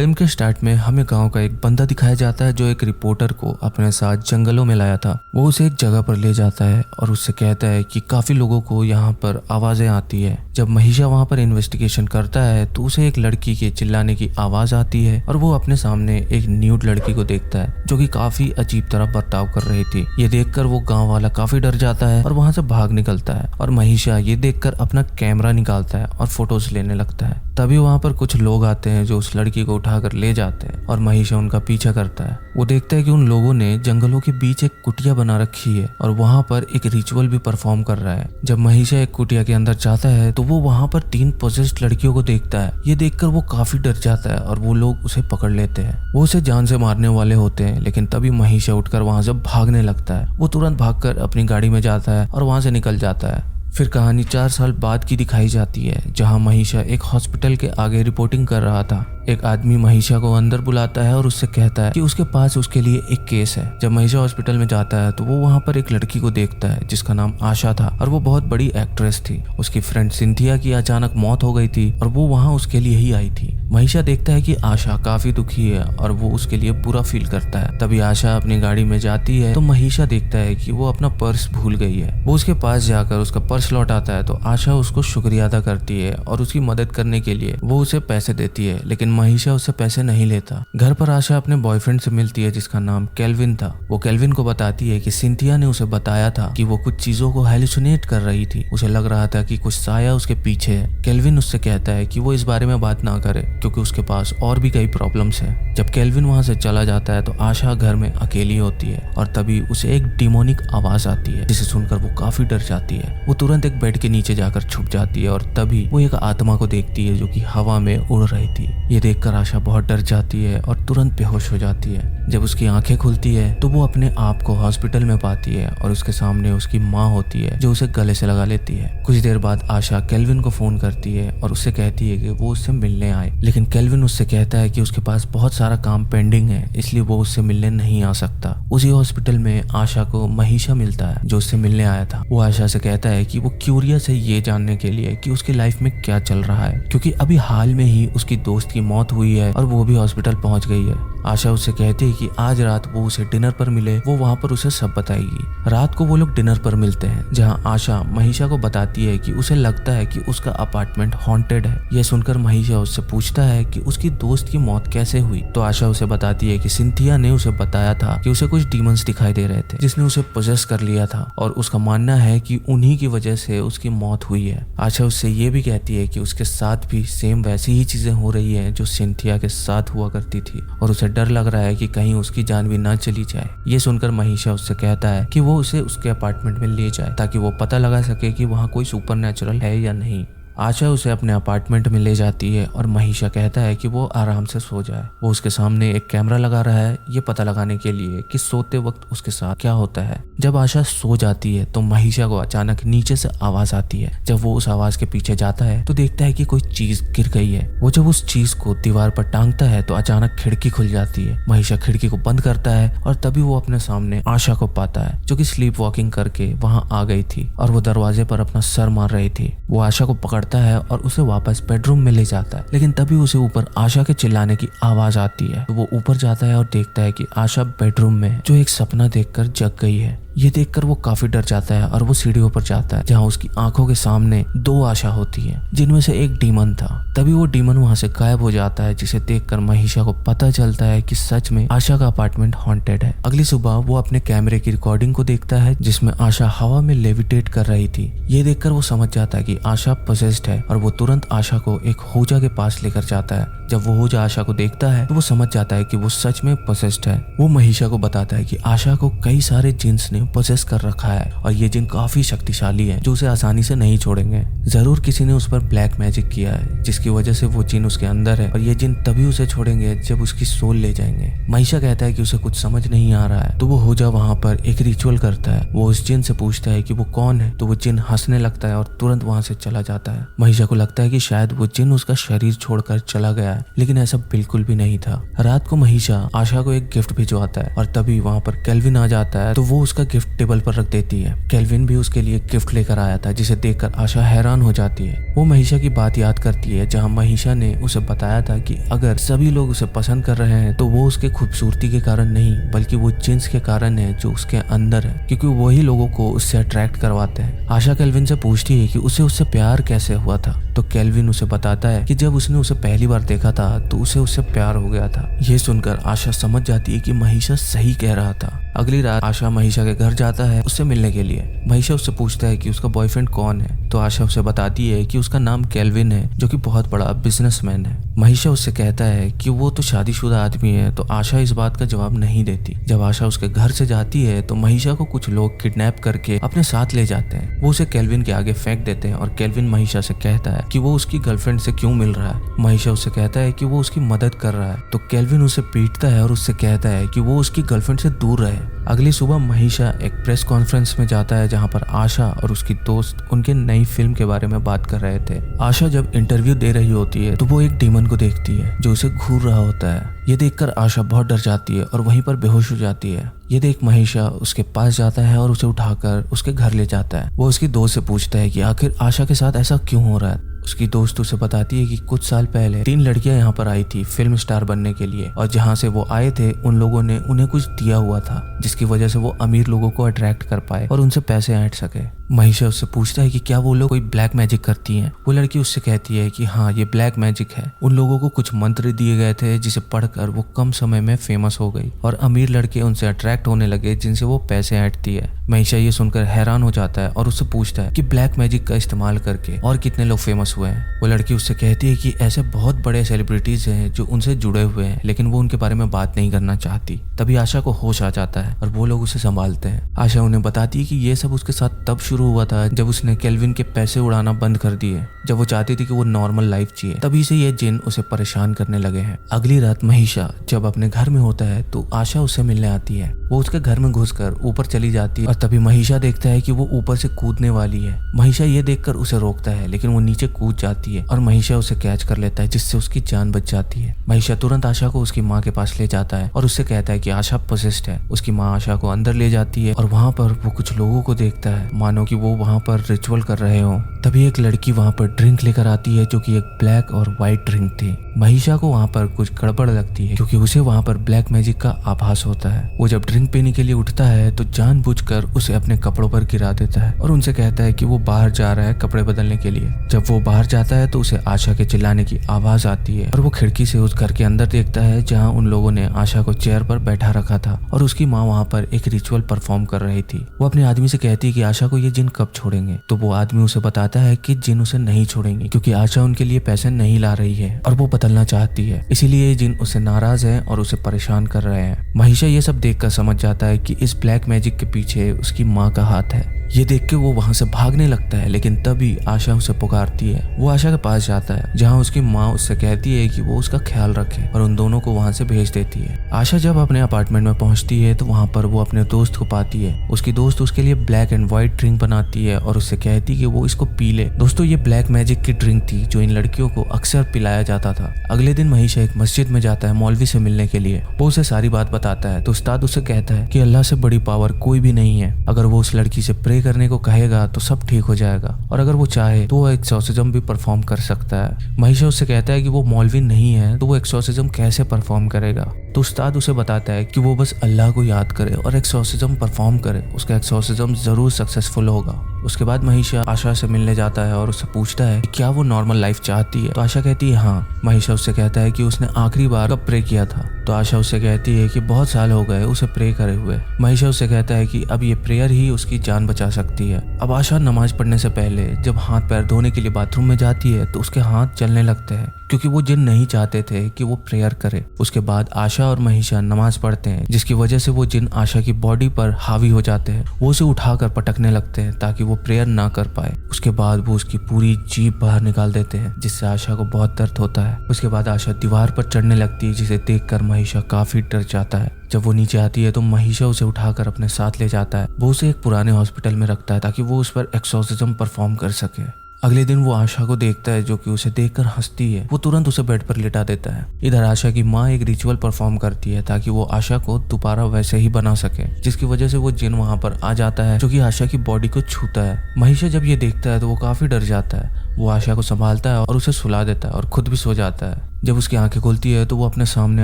Film के start में हमें गांव का एक बंदा दिखाया जाता है जो एक रिपोर्टर को अपने साथ जंगलों में लाया था। वो उसे एक जगह पर ले जाता है और उससे कहता है कि काफी लोगों को यहाँ पर आवाजें आती है। जब महिषा वहाँ पर इन्वेस्टिगेशन करता है तो उसे एक लड़की के चिल्लाने की आवाज आती है और वो अपने सामने एक न्यूड लड़की को देखता है जो कि काफी अजीब तरह बर्ताव कर रही थी। ये देखकर वो गाँव वाला काफी डर जाता है और वहाँ से भाग निकलता है और महिषा ये देखकर अपना कैमरा निकालता है और फोटोज लेने लगता है। तभी वहाँ पर कुछ लोग आते हैं जो उस लड़की को उठाकर ले जाते हैं और महिषा उनका पीछा करता है। वो देखता है कि उन लोगों ने जंगलों के बीच एक कुटिया बना रखी है और वहाँ पर एक रिचुअल भी परफॉर्म कर रहा है। जब महिषा एक कुटिया के अंदर जाता है तो वो वहाँ पर 3 पोजेस्ड लड़कियों को देखता है। ये देखकर वो काफी डर जाता है और वो लोग उसे पकड़ लेते हैं। वो उसे जान से मारने वाले होते हैं, लेकिन तभी महिषा उठकर वहाँ से भागने लगता है। वो तुरंत भागकर अपनी गाड़ी में जाता है और वहाँ से निकल जाता है। फिर कहानी 4 साल बाद की दिखाई जाती है, जहां महिषा एक हॉस्पिटल के आगे रिपोर्टिंग कर रहा था। एक आदमी महिषा को अंदर बुलाता है और उससे कहता है कि उसके पास उसके लिए एक केस है। जब महिषा हॉस्पिटल में जाता है तो वो वहां पर एक लड़की को देखता है जिसका नाम आशा था और वो बहुत बड़ी एक्ट्रेस थी। उसकी फ्रेंड सिंथिया की अचानक मौत हो गई थी और वो वहां उसके लिए ही आई थी। महिषा देखता है कि आशा काफी दुखी है और वो उसके लिए बुरा फील करता है। तभी आशा अपनी गाड़ी में जाती है तो महिषा देखता है कि वो अपना पर्स भूल गई है। वो उसके पास जाकर उसका पर्स लौट आता है तो आशा उसको शुक्रिया अदा करती है और उसकी मदद करने के लिए वो उसे पैसे देती है, लेकिन महिषा उससे पैसे नहीं लेता। घर पर आशा अपने बॉयफ्रेंड से मिलती है जिसका नाम केल्विन था। वो केल्विन को बताती है कि सिंथिया ने उसे बताया था कि वो कुछ चीजों को हेलुसिनेट कर रही थी। उसे लग रहा था कि कुछ साया उसके पीछे है। केल्विन उससे कहता है कि वो इस बारे में बात ना करे क्योंकि उसके पास और भी कई प्रॉब्लम्स है। जब केल्विन वहां से चला जाता है तो आशा घर में अकेली होती है और तभी उसे एक डिमोनिक आवाज आती है जिसे सुनकर वो काफी डर जाती है। वो तुरंत एक बेड के नीचे जाकर छुप जाती है और तभी वो एक आत्मा को देखती है जो कि हवा में उड़ रही थी। ये देखकर आशा बहुत डर जाती है और तुरंत बेहोश हो जाती है। जब उसकी आंखें खुलती है तो वो अपने आप को हॉस्पिटल में पाती है और उसके सामने उसकी माँ होती है जो उसे गले से लगा लेती है। कुछ देर बाद आशा केल्विन को फोन करती है और उससे कहती है कि वो उससे मिलने आए, लेकिन केल्विन उससे कहता है कि उसके पास बहुत सारा काम पेंडिंग है इसलिए वो उससे मिलने नहीं आ सकता। उसी हॉस्पिटल में आशा को महिषा मिलता है जो उससे मिलने आया था। वो आशा से कहता है कि वो क्यूरियस है ये जानने के लिए कि उसकी लाइफ में क्या चल रहा है, क्योंकि अभी हाल में ही उसकी दोस्त की मौत हुई है और वो भी हॉस्पिटल पहुंच गई है। आशा उससे कहती है कि आज रात वो उसे डिनर पर मिले, वो वहां पर उसे सब बताएगी। रात को वो लोग डिनर पर मिलते हैं जहां आशा महिषा को बताती है कि उसे लगता है कि उसका अपार्टमेंट हॉन्टेड है। यह सुनकर महिषा उससे पूछता है कि उसकी दोस्त की मौत कैसे हुई, तो आशा उसे बताती है कि सिंथिया ने उसे बताया था कि उसे कुछ डीमंस दिखाई दे रहे थे जिसने उसे पोजेस कर लिया था और उसका मानना है कि उन्हीं की वजह से उसकी मौत हुई है। आशा उससे ये भी कहती है कि उसके साथ भी सेम वैसी ही चीजें हो रही है जो सिंथिया के साथ हुआ करती थी और उसे डर लग रहा है कि कहीं उसकी जान भी ना चली जाए। ये सुनकर महिषा उससे कहता है कि वो उसे उसके अपार्टमेंट में ले जाए ताकि वो पता लगा सके कि वहाँ कोई सुपरनैचुरल है या नहीं। आशा उसे अपने अपार्टमेंट में ले जाती है और महिषा कहता है कि वो आराम से सो जाए। वो उसके सामने एक कैमरा लगा रहा है ये पता लगाने के लिए कि सोते वक्त उसके साथ क्या होता है। जब आशा सो जाती है तो महिषा को अचानक नीचे से आवाज आती है। जब वो उस आवाज के पीछे जाता है तो देखता है कि कोई चीज गिर गई है। वो जब उस चीज को दीवार पर टांगता है तो अचानक खिड़की खुल जाती है। महिषा खिड़की को बंद करता है और तभी वो अपने सामने आशा को पाता है जो कि स्लीप वॉकिंग करके वहां आ गई थी और वो दरवाजे पर अपना सर मार रही थी। वो आशा को पकड़ता है और उसे वापस बेडरूम में ले जाता है, लेकिन तभी उसे ऊपर आशा के चिल्लाने की आवाज आती है। तो वो ऊपर जाता है और देखता है कि आशा बेडरूम में जो एक सपना देखकर जग गई है। ये देखकर वो काफी डर जाता है और वो सीढ़ियों पर जाता है जहाँ उसकी आंखों के सामने 2 आशा होती है जिनमें से एक डीमन था। तभी वो डीमन वहां से गायब हो जाता है जिसे देखकर महिषा को पता चलता है कि सच में आशा का अपार्टमेंट हॉन्टेड है। अगली सुबह वो अपने कैमरे की रिकॉर्डिंग को देखता है जिसमें आशा हवा में लेविटेट कर रही थी। ये देखकर वो समझ जाता है कि आशा पोजेस्ड है और वो तुरंत आशा को एक होजा के पास लेकर जाता है। जब वो होजा आशा को देखता है तो वो समझ जाता है कि वो सच में पोजेस्ड है। वो महिषा को बताता है कि आशा को कई सारे जिन्स ने पोजेस कर रखा है और ये जिन काफी शक्तिशाली है जो उसे आसानी से नहीं छोड़ेंगे। जरूर किसी ने उस पर ब्लैक मैजिक किया है जिसकी वजह से वो जिन उसके अंदर है और ये जिन तभी उसे छोड़ेंगे जब उसकी सोल ले जाएंगे। महिषा कहता है कि उसे कुछ समझ नहीं आ रहा है तो वो होजा वहां पर एक रिचुअल करता है। वो उस जिन से पूछता है कि वो कौन है तो वो जिन हंसने लगता है और तुरंत वहां से चला जाता है। महिषा को लगता है कि शायद वो जिन उसका शरीर छोड़कर चला गया है, लेकिन ऐसा बिल्कुल भी नहीं था। रात को महिषा आशा को एक गिफ्ट भिजवाता है और तभी वहां पर केल्विन आ जाता है तो वो उसका गिफ्ट टेबल पर रख देती है। केल्विन भी उसके लिए गिफ्ट लेकर आया था, जिसे देखकर आशा हैरान हो जाती है। वो महीशा की बात याद करती है, जहाँ महीशा ने उसे बताया था कि अगर सभी लोग उसे पसंद कर रहे हैं तो वो उसके खूबसूरती के कारण नहीं, बल्कि वो जिन्स के कारण है जो उसके अंदर है, क्योंकि वही लोगों को उससे अट्रैक्ट करवाते हैं। आशा केल्विन से पूछती है कि उसे उससे प्यार कैसे हुआ था, तो केल्विन उसे बताता है कि जब उसने उसे पहली बार देखा था तो उसे उससे प्यार हो गया था। ये सुनकर आशा समझ जाती है कि महीशा सही कह रहा था। अगली रात आशा महीशा के घर जाता है उससे मिलने के लिए। महीशा उससे पूछता है कि उसका बॉयफ्रेंड कौन है, तो आशा उसे बताती है कि उसका नाम केल्विन है, जो कि बहुत बड़ा बिजनेसमैन है। महीशा उससे कहता है कि वो तो शादीशुदा आदमी है, तो आशा इस बात का जवाब नहीं देती। जब आशा उसके घर से जाती है तो महीशा को कुछ लोग किडनैप करके अपने साथ ले जाते हैं। वो उसे केल्विन के आगे फेंक देते हैं और केल्विन महीशा से कहता है कि वो उसकी गर्लफ्रेंड से क्यों मिल रहा है। महीशा उससे कहता है कि वो उसकी मदद कर रहा है, तो केल्विन उसे पीटता है और उससे कहता है कि वो उसकी गर्लफ्रेंड से दूर रहे। अगली सुबह महीशा एक प्रेस कॉन्फ्रेंस में जाता है, जहां पर आशा और उसकी दोस्त उनके नई फिल्म के बारे में बात कर रहे थे। आशा जब इंटरव्यू दे रही होती है तो वो एक डीमन को देखती है जो उसे घूर रहा होता है। ये देखकर आशा बहुत डर जाती है और वहीं पर बेहोश हो जाती है। ये देख महीशा उसके पास जाता है और उसे उठाकर उसके घर ले जाता है। वो उसकी दोस्त से पूछता है कि आखिर आशा के साथ ऐसा क्यों हो रहा है। उसकी दोस्त उसे बताती है कि कुछ साल पहले 3 लड़कियां यहाँ पर आई थी फिल्म स्टार बनने के लिए, और जहाँ से वो आए थे उन लोगों ने उन्हें कुछ दिया हुआ था, जिसकी वजह से वो अमीर लोगों को अट्रैक्ट कर पाए और उनसे पैसे ऐंठ सके। महीशा उससे पूछता है कि क्या वो लोग कोई ब्लैक मैजिक करती हैं। वो लड़की उससे कहती है कि हाँ, ये ब्लैक मैजिक है। उन लोगों को कुछ मंत्र दिए गए थे जिसे पढ़कर वो कम समय में फेमस हो गई और अमीर लड़के उनसे अट्रैक्ट होने लगे, जिनसे वो पैसे ऐंठती है। महीशा ये सुनकर हैरान हो जाता है और उससे पूछता है कि ब्लैक मैजिक का इस्तेमाल करके और कितने लोग फेमस हुए हैं। वो लड़की उससे कहती है कि ऐसे बहुत बड़े सेलिब्रिटीज हैं जो उनसे जुड़े हुए हैं, लेकिन वो उनके बारे में बात नहीं करना चाहती। तभी आशा को होश आ जाता है और वो लोग उसे संभालते हैं। आशा उन्हें बताती है कि ये सब उसके साथ तब शुरू हुआ था जब उसने केल्विन के पैसे उड़ाना बंद कर दिए। जब वो चाहती थी कि वो नॉर्मल लाइफ जिए, तभी से ये जिन उसे परेशान करने लगे हैं। अगली रात महीशा जब अपने घर में होता है तो आशा उससे मिलने आती है। वो उसके घर में घुसकर ऊपर चली जाती है और तभी महीशा देखता है कि वो ऊपर से कूदने वाली है। महीशा ये देखकर उसे रोकता है, लेकिन वो नीचे कूद जाती है और महीशा उसे कैच कर लेता है, जिससे उसकी जान बच जाती है। महीशा तुरंत आशा को उसकी माँ के पास ले जाता है और उससे कहता है कि आशा पोसेस्ड है। उसकी माँ आशा को अंदर ले जाती है और वहाँ पर वो कुछ लोगों को देखता है, मानो कि वो वहाँ पर रिचुअल कर रहे हो। तभी एक लड़की वहाँ पर ड्रिंक लेकर आती है, जो कि एक ब्लैक और व्हाइट ड्रिंक थी। महीशा को वहाँ पर कुछ गड़बड़ लगती है, क्योंकि उसे वहाँ पर ब्लैक मैजिक का आभास होता है। वो जब ड्रिंक पीने के लिए उठता है तो जानबूझकर उसे अपने कपड़ों पर गिरा देता है और उनसे कहता है कि वो बाहर जा रहा है कपड़े बदलने के लिए। जब वो बाहर जाता है तो उसे आशा के चिल्लाने की आवाज आती है और वो खिड़की से उस घर के अंदर देखता है, जहाँ उन लोगों ने आशा को चेयर पर बैठा रखा था और उसकी माँ वहाँ पर एक रिचुअल परफॉर्म कर रही थी। वो अपने आदमी से कहती है कि आशा को ये जिन कब छोड़ेंगे, तो वो आदमी उसे बताता है कि जिन उसे नहीं छोड़ेंगे, क्योंकि आशा उनके लिए पैसे नहीं ला रही है और वो बदलना चाहती है। इसीलिए ये जिन उससे नाराज है और उसे परेशान कर रहे हैं। महीशा ये सब देखकर समझ जाता है कि इस ब्लैक मैजिक के पीछे उसकी माँ का हाथ है। ये देख के वो वहां से भागने लगता है, लेकिन तभी आशा उसे पुकारती है। वो आशा के पास जाता है, जहां उसकी माँ उससे कहती है कि वो उसका ख्याल रखे और उन दोनों को वहां से भेज देती है। आशा जब अपने अपार्टमेंट में पहुंचती है तो वहां पर वो अपने दोस्त को पाती है। उसकी दोस्त उसके लिए ब्लैक एंड व्हाइट ड्रिंक बनाती है और उससे कहती है कि वो इसको पी ले। दोस्तों, ये ब्लैक मैजिक की ड्रिंक थी जो इन लड़कियों को अक्सर पिलाया जाता था। अगले दिन महीशा एक मस्जिद में जाता है मौलवी से मिलने के लिए। वो उसे सारी बात बताता है तो उस्ताद उसे कहता है कि अल्लाह से बड़ी पावर कोई भी नहीं है। अगर वो उस लड़की से प्रे करने को कहेगा तो सब ठीक हो जाएगा, और अगर वो चाहे तो वो एक्सोर्सिज्म भी परफॉर्म कर सकता है। महीशा उससे कहता है कि वो मौलवी नहीं है तो वो एक्सोर्सिज्म कैसे परफॉर्म करेगा। तो उस्ताद उसे बताता है कि वो बस अल्लाह को याद करे और एक्सोर्सिज्म परफॉर्म करे, उसका एक्सोर्सिज्म जरूर सक्सेसफुल होगा। उसके बाद महीशा आशा से मिलने जाता है और उससे पूछता है कि क्या वो नॉर्मल लाइफ चाहती है। तो आशा कहती है हाँ। महीशा उससे कहता है कि उसने आखिरी बार कब प्रे किया था। तो आशा उससे कहती है कि बहुत साल हो गए उसे प्रे करे हुए। महीशा उससे कहता है कि अब ये प्रेयर ही उसकी जान बचा सकती है। अब आशा नमाज पढ़ने से पहले जब हाथ पैर धोने के लिए बाथरूम में जाती है तो उसके हाथ चलने लगते हैं, क्योंकि वो जिन नहीं चाहते थे कि वो प्रेयर करे। उसके बाद आशा और महीशा नमाज पढ़ते हैं, जिसकी वजह से वो जिन आशा की बॉडी पर हावी हो जाते हैं। वो उसे उठाकर पटकने लगते हैं ताकि वो प्रेयर ना कर पाए। उसके बाद वो उसकी पूरी जीभ बाहर निकाल देते हैं, जिससे आशा को बहुत दर्द होता है। उसके बाद आशा दीवार पर चढ़ने लगती है, जिसे देखकर महीशा काफी डर जाता है। जब वो नीचे आती है तो महीशा उसे उठाकर अपने साथ ले जाता है। वो उसे एक पुराने हॉस्पिटल में रखता है ताकि वो उस पर एक्सोर्सिज्म परफॉर्म कर सके। अगले दिन वो आशा को देखता है जो कि उसे देखकर हंसती है। वो तुरंत उसे बेड पर लिटा देता है। इधर आशा की माँ एक रिचुअल परफॉर्म करती है ताकि वो आशा को दोबारा वैसे ही बना सके, जिसकी वजह से वो जिन वहां पर आ जाता है जो कि आशा की बॉडी को छूता है। महिषा जब ये देखता है तो वो काफी डर जाता है। वो आशा को संभालता है और उसे सुला देता है और खुद भी सो जाता है। जब उसकी आंखें खुलती है तो वो अपने सामने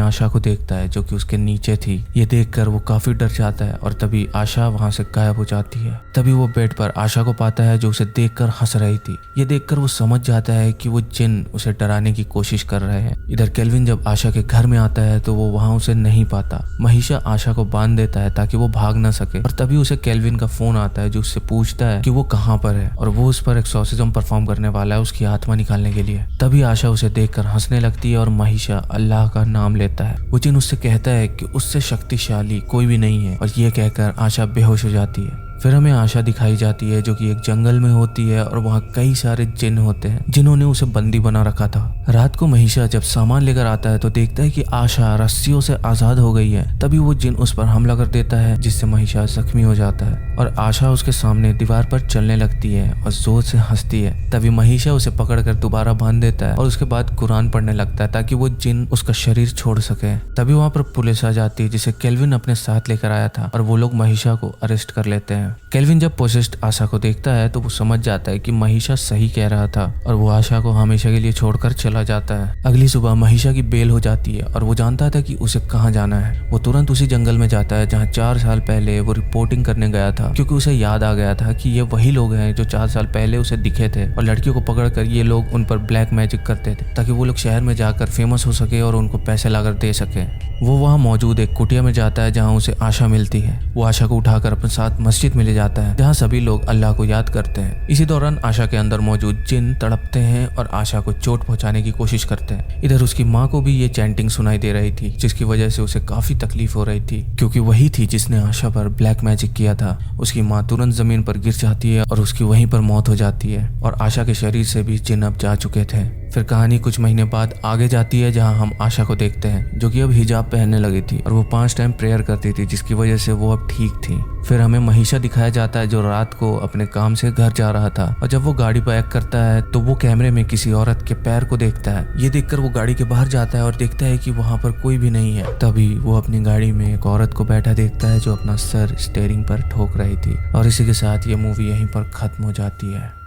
आशा को देखता है जो कि उसके नीचे थी। ये देखकर वो काफी डर जाता है और तभी आशा वहां से गायब हो जाती है। तभी वो बेड पर आशा को पाता है जो उसे देखकर हंस रही थी। ये देखकर वो समझ जाता है कि वो जिन उसे डराने की कोशिश कर रहे हैं। इधर केल्विन जब आशा के घर में आता है तो वो वहां उसे नहीं पाता। महिषा आशा को बांध देता है ताकि वो भाग ना सके और तभी उसे केल्विन का फोन आता है जो उससे पूछता है कि वो कहाँ पर है और वो उस पर एक्सॉर्सिज्म परफॉर्म करने वाला है उसकी आत्मा निकालने के लिए। तभी आशा उसे देखकर हंसने लगती है और महिषा अल्लाह का नाम लेता है। वो जिन उससे कहता है कि उससे शक्तिशाली कोई भी नहीं है और ये कहकर आशा बेहोश हो जाती है। फिर हमें आशा दिखाई जाती है जो कि एक जंगल में होती है और वहाँ कई सारे जिन होते हैं जिन्होंने उसे बंदी बना रखा था। रात को महिषा जब सामान लेकर आता है तो देखता है कि आशा रस्सियों से आजाद हो गई है। तभी वो जिन उस पर हमला कर देता है जिससे महिषा जख्मी हो जाता है और आशा उसके सामने दीवार पर चलने लगती है और जोर से हंसती है। तभी महिषा उसे पकड़कर दोबारा बांध देता है और उसके बाद कुरान पढ़ने लगता है ताकि वो जिन उसका शरीर छोड़ सके। तभी वहाँ पर पुलिस आ जाती है जिसे केल्विन अपने साथ लेकर आया था और वो लोग महिषा को अरेस्ट कर लेते हैं। केल्विन जब पोसेस्ड आशा को देखता है तो वो समझ जाता है कि महिषा सही कह रहा था और वो आशा को हमेशा के लिए छोड़कर चला जाता है। अगली सुबह महिषा की बेल हो जाती है और वो जानता था कि उसे कहाँ जाना है। वो तुरंत उसी जंगल में जाता है जहाँ 4 साल पहले वो रिपोर्टिंग करने गया था, क्योंकि उसे याद आ गया था कि ये वही लोग हैं जो 4 साल पहले उसे दिखे थे और लड़कियों को पकड़कर ये लोग उन पर ब्लैक मैजिक करते थे ताकि वो लोग शहर में जाकर फेमस हो सके और उनको पैसे लाकर दे सके। वो वहाँ मौजूद एक कुटिया में जाता है जहाँ उसे आशा मिलती है। वो आशा को उठाकर अपने साथ मस्जिद में ले जाता है जहाँ सभी लोग अल्लाह को याद करते हैं। इसी दौरान आशा के अंदर मौजूद जिन तड़पते हैं और आशा को चोट पहुंचाने की कोशिश करते हैं। इधर उसकी माँ को भी ये चैंटिंग सुनाई दे रही थी जिसकी वजह से उसे काफी तकलीफ हो रही थी, क्योंकि वही थी जिसने आशा पर ब्लैक मैजिक किया था। उसकी माँ तुरंत जमीन पर गिर जाती है और उसकी वहीं पर मौत हो जाती है और आशा के शरीर से भी जिन अब जा चुके थे। फिर कहानी कुछ महीने बाद आगे जाती है जहां हम आशा को देखते हैं जो कि अब हिजाब पहनने लगी थी और वो 5 टाइम प्रेयर करती थी जिसकी वजह से वो अब ठीक थी। फिर हमें महिषा दिखाया जाता है जो रात को अपने काम से घर जा रहा था और जब वो गाड़ी पैक करता है तो वो कैमरे में किसी औरत के पैर को देखता है। ये देखकर वो गाड़ी के बाहर जाता है और देखता है कि वहां पर कोई भी नहीं है। तभी वो अपनी गाड़ी में एक औरत को बैठा देखता है जो अपना सर स्टीयरिंग पर ठोक रही थी। और इसी के साथ ये मूवी यहीं पर खत्म हो जाती है।